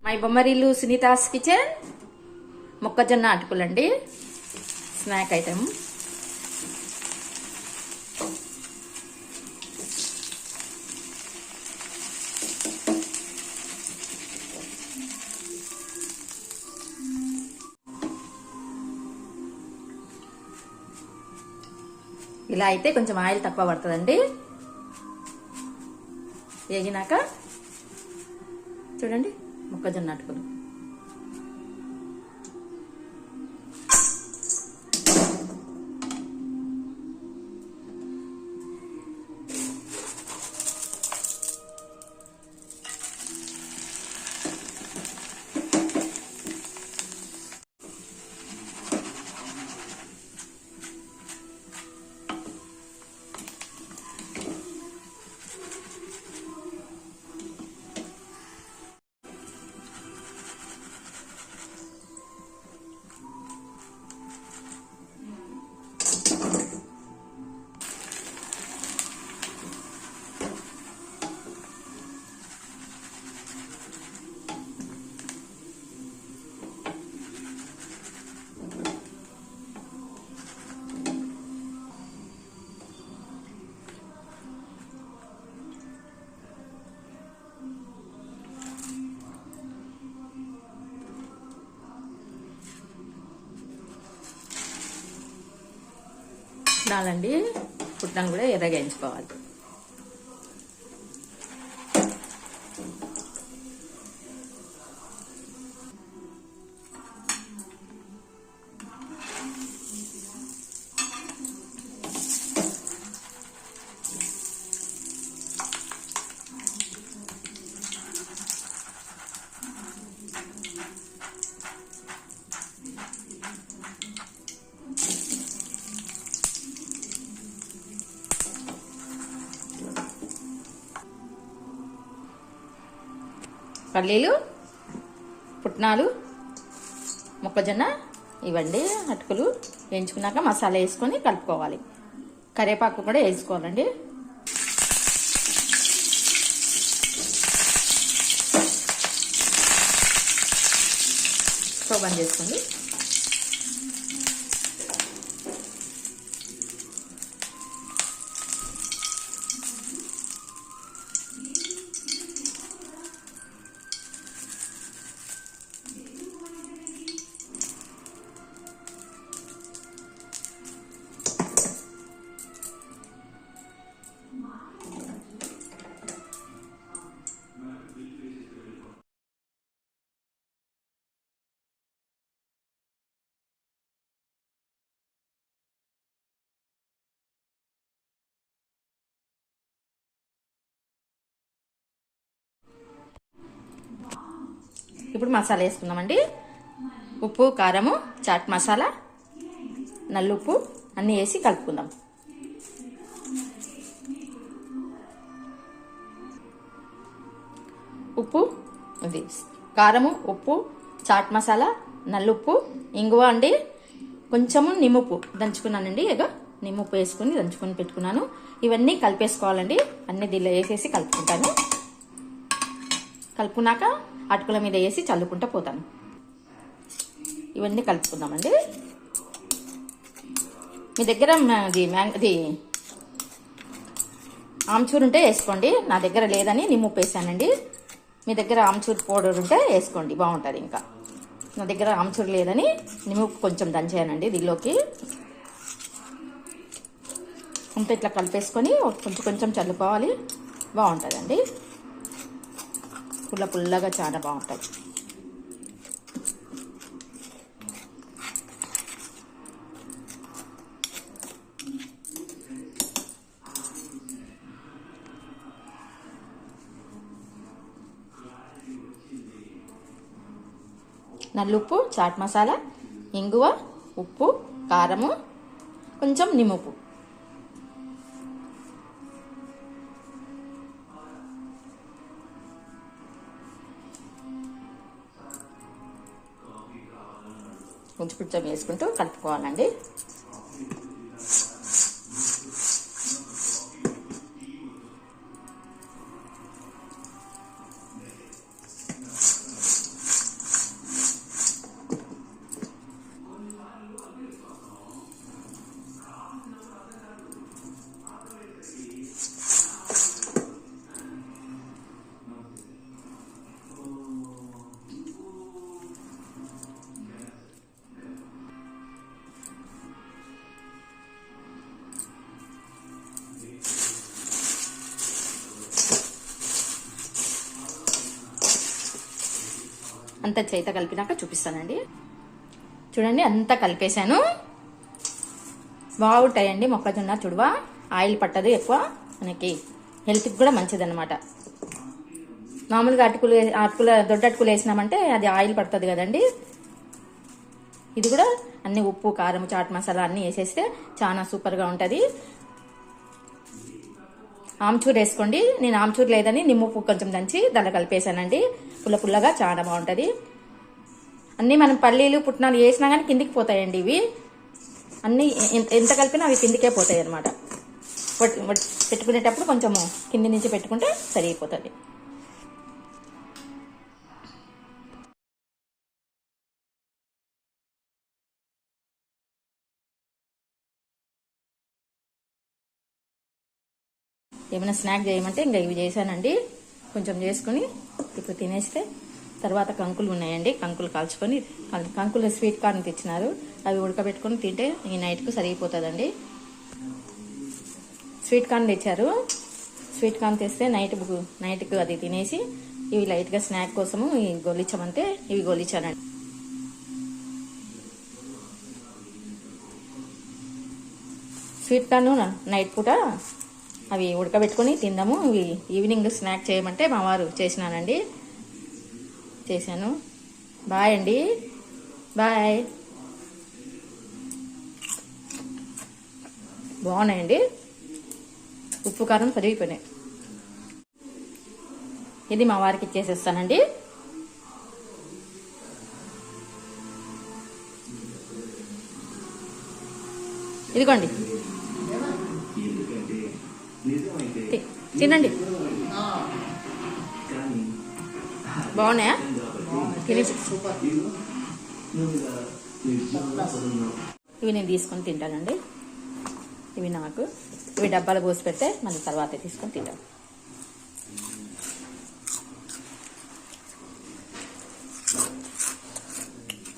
My Bommarillu Sunita's kitchen. మొక్కజొన్న అటుకులండి, snack item. ఇలా అయితే కొంచెం ఆయిల్ తక్కువ పడుతుందండి. వేగినాక చూడండి మొక్కజొన్న అటుకులు. పుట్నాలండి, పుట్నాలు కూడా ఎర్రగా వేయించుకోవాలి. పల్లీలు, పుట్నాలు, మొక్కజొన్న ఇవ్వండి అటుకులు వేయించుకున్నాక మసాలా వేసుకొని కలుపుకోవాలి. కరివేపాకు కూడా వేసుకోవాలండి. స్టవ్ బంద్ చేసుకోండి. ఇప్పుడు మసాలా వేసుకుందామండి. ఉప్పు, కారము, చాట్ మసాలా, నల్లుప్పు అన్నీ వేసి కలుపుకుందాం. ఉప్పు, ఇది కారము, ఉప్పు, చాట్ మసాలా, నల్లుప్పు, ఇంగువ అండి, కొంచెము నిమ్మప్పు దంచుకున్నానండి. ఇక నిమ్మప్పు వేసుకుని దంచుకొని పెట్టుకున్నాను. ఇవన్నీ కలిపేసుకోవాలండి. అన్ని దీనిలో వేసేసి కలుపుకుంటాను. కలుపుకున్నాక అటుకుల మీద వేసి చల్లుకుంటూ పోతాను. ఇవన్నీ కలుపుకుందామండి. మీ దగ్గర ఇది ఆమ్చూరు ఉంటే వేసుకోండి. నా దగ్గర లేదని నిమ్మప్పు వేసానండి. మీ దగ్గర ఆమ్చూరు పౌడర్ ఉంటే వేసుకోండి, బాగుంటుంది. ఇంకా నా దగ్గర ఆమ్చూరు లేదని నిమ్మప్పు కొంచెం దంచేయనండి దీనిలోకి. అంతా ఇట్లా కలిపేసుకొని కొంచెం కొంచెం చల్లుకోవాలి, బాగుంటుందండి. పుల్ల పుల్లగా చాలా బాగుంటుంది. నల్లుప్పు, చాట్ మసాలా, ఇంగువ, ఉప్పు, కారము, కొంచెం నిమ్మప్పు. కొంచెం కొంచెం వేసుకుంటూ కలుపుకోవాలండి. అంత చేత కలిపినాక చూపిస్తానండి. చూడండి అంతా కలిపేశాను. బాగుంటాయండి మొక్కజొన్న చుడువ. ఆయిల్ పట్టదు ఎక్కువ, మనకి హెల్త్కి కూడా మంచిదన్నమాట. మామూలుగా దొడ్డ అటుకులు వేసినామంటే అది ఆయిల్ పడుతుంది కదండి. ఇది కూడా అన్ని ఉప్పు, కారం, చాట్ మసాలా అన్నీ వేసేస్తే చాలా సూపర్గా ఉంటుంది. ఆమ్చూర్ వేసుకోండి. నేను ఆమ్చూర్ లేదని నిమ్మప్పు కొంచెం దంచి దాంట్లో కలిపేసానండి. పుల్లగా చాలా బాగుంటుంది. అన్నీ మనం పల్లీలు పుట్నాలు వేసినా కానీ కిందికి పోతాయండి. ఇవి అన్నీ ఎంత కలిపినా అవి కిందికే పోతాయి అనమాట. పెట్టుకునేటప్పుడు కొంచెము కింది నుంచి పెట్టుకుంటే సరిగిపోతుంది. ఏమైనా స్నాక్ చేయమంటే ఇంకా ఇవి చేశానండి. కొంచెం చేసుకుని ఇప్పుడు తినేస్తే తర్వాత కంకులు ఉన్నాయండి. కంకులు కాల్చుకొని, కంకులు స్వీట్ కార్న్ తెచ్చినారు, అవి ఉడకబెట్టుకొని తింటే ఈ నైట్కు సరిగిపోతుందండి. స్వీట్ కార్న్ తెచ్చారు. స్వీట్ కార్న్ తెస్తే నైట్కు అది తినేసి ఇవి లైట్గా స్నాక్ కోసము ఇవి గొలిచామంటే ఇవి గొలిచానండి. స్వీట్ కార్న్ నైట్ పూట అవి ఉడకబెట్టుకొని తిందాము. ఇవి ఈవినింగ్ స్నాక్ చేయమంటే మా వారు చేశాను. బాయ్ అండి, బాయ్. బాగున్నాయండి, ఉప్పు కారం సరిగిపోయినాయి. ఇది మా వారికి ఇచ్చేసేస్తానండి. ఇదిగోండి, తినండి. బాగున్నాయా? ఇవి నేను తీసుకొని తింటానండి. ఇవి డబ్బాలు పోసి పెడితే మళ్ళీ తర్వాత తీసుకొని తింటాను.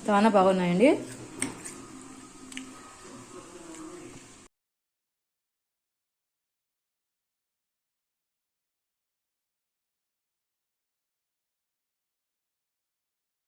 చాలా బాగున్నాయండి.